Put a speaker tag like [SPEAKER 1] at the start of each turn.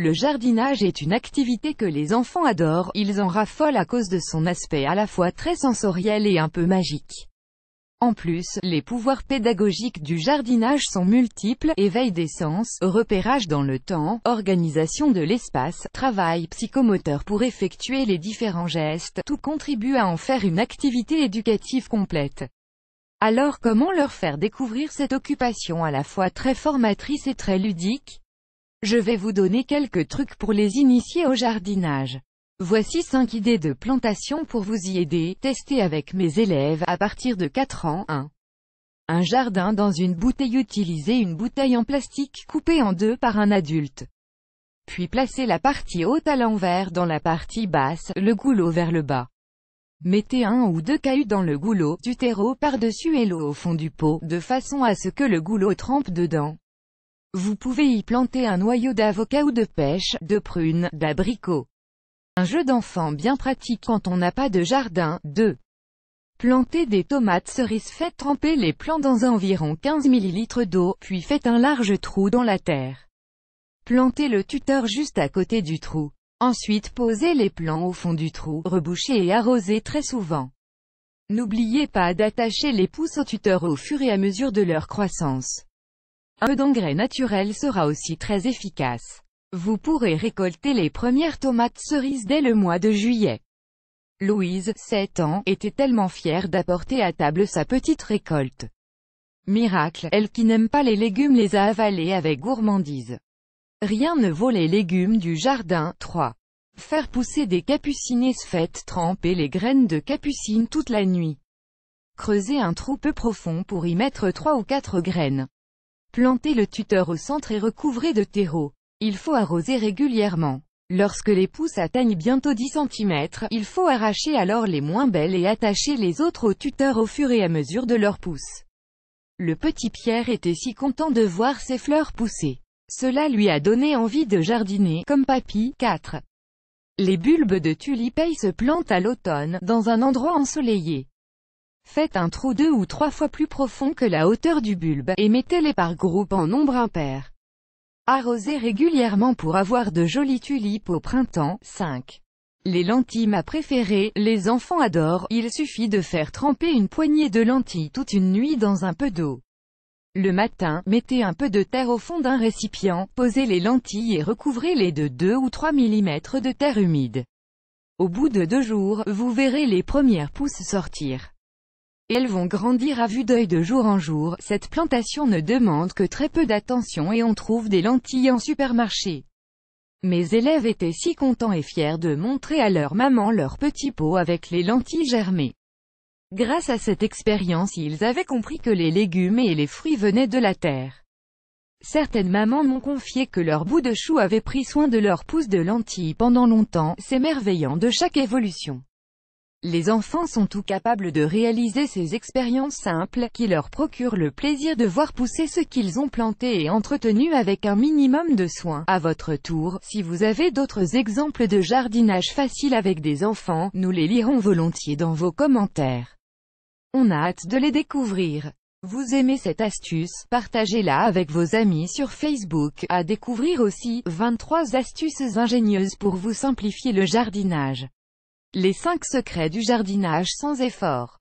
[SPEAKER 1] Le jardinage est une activité que les enfants adorent, ils en raffolent à cause de son aspect à la fois très sensoriel et un peu magique. En plus, les pouvoirs pédagogiques du jardinage sont multiples: éveil des sens, repérage dans le temps, organisation de l'espace, travail psychomoteur pour effectuer les différents gestes, tout contribue à en faire une activité éducative complète. Alors comment leur faire découvrir cette occupation à la fois très formatrice et très ludique? Je vais vous donner quelques trucs pour les initier au jardinage. Voici 5 idées de plantation pour vous y aider. Testez avec mes élèves à partir de 4 ans. 1. Un jardin dans une bouteille. Utilisez une bouteille en plastique coupée en deux par un adulte. Puis placez la partie haute à l'envers dans la partie basse, le goulot vers le bas. Mettez 1 ou 2 cailloux dans le goulot, du terreau par-dessus et l'eau au fond du pot, de façon à ce que le goulot trempe dedans. Vous pouvez y planter un noyau d'avocat ou de pêche, de prune, d'abricot. Un jeu d'enfant bien pratique quand on n'a pas de jardin. 2. Plantez des tomates cerises. Faites tremper les plants dans environ 15 ml d'eau, puis faites un large trou dans la terre. Plantez le tuteur juste à côté du trou. Ensuite posez les plants au fond du trou, rebouchez et arrosez très souvent. N'oubliez pas d'attacher les pousses au tuteur au fur et à mesure de leur croissance. Un peu d'engrais naturel sera aussi très efficace. Vous pourrez récolter les premières tomates cerises dès le mois de juillet. Louise, 7 ans, était tellement fière d'apporter à table sa petite récolte. Miracle, elle qui n'aime pas les légumes les a avalés avec gourmandise. Rien ne vaut les légumes du jardin. 3. Faire pousser des capucinés. Faites tremper les graines de capucine toute la nuit. Creusez un trou peu profond pour y mettre 3 ou 4 graines. Plantez le tuteur au centre et recouvrez de terreau. Il faut arroser régulièrement. Lorsque les pousses atteignent bientôt 10 cm, il faut arracher alors les moins belles et attacher les autres au tuteur au fur et à mesure de leurs pousses. Le petit Pierre était si content de voir ses fleurs pousser. Cela lui a donné envie de jardiner, comme papy. 4. Les bulbes de tulipailles se plantent à l'automne, dans un endroit ensoleillé. Faites un trou 2 ou 3 fois plus profond que la hauteur du bulbe, et mettez-les par groupe en nombre impair. Arrosez régulièrement pour avoir de jolies tulipes au printemps. 5. Les lentilles. Ma préférée, les enfants adorent, il suffit de faire tremper une poignée de lentilles toute une nuit dans un peu d'eau. Le matin, mettez un peu de terre au fond d'un récipient, posez les lentilles et recouvrez-les de 2 ou 3 mm de terre humide. Au bout de 2 jours, vous verrez les premières pousses sortir. Et elles vont grandir à vue d'œil de jour en jour. Cette plantation ne demande que très peu d'attention et on trouve des lentilles en supermarché. Mes élèves étaient si contents et fiers de montrer à leur maman leur petit pot avec les lentilles germées. Grâce à cette expérience, ils avaient compris que les légumes et les fruits venaient de la terre. Certaines mamans m'ont confié que leur bout de chou avait pris soin de leurs pousses de lentilles pendant longtemps, s'émerveillant de chaque évolution. Les enfants sont tout capables de réaliser ces expériences simples, qui leur procurent le plaisir de voir pousser ce qu'ils ont planté et entretenu avec un minimum de soin. À votre tour, si vous avez d'autres exemples de jardinage facile avec des enfants, nous les lirons volontiers dans vos commentaires. On a hâte de les découvrir. Vous aimez cette astuce? Partagez-la avec vos amis sur Facebook. À découvrir aussi, 23 astuces ingénieuses pour vous simplifier le jardinage. Les 5 secrets du jardinage sans effort.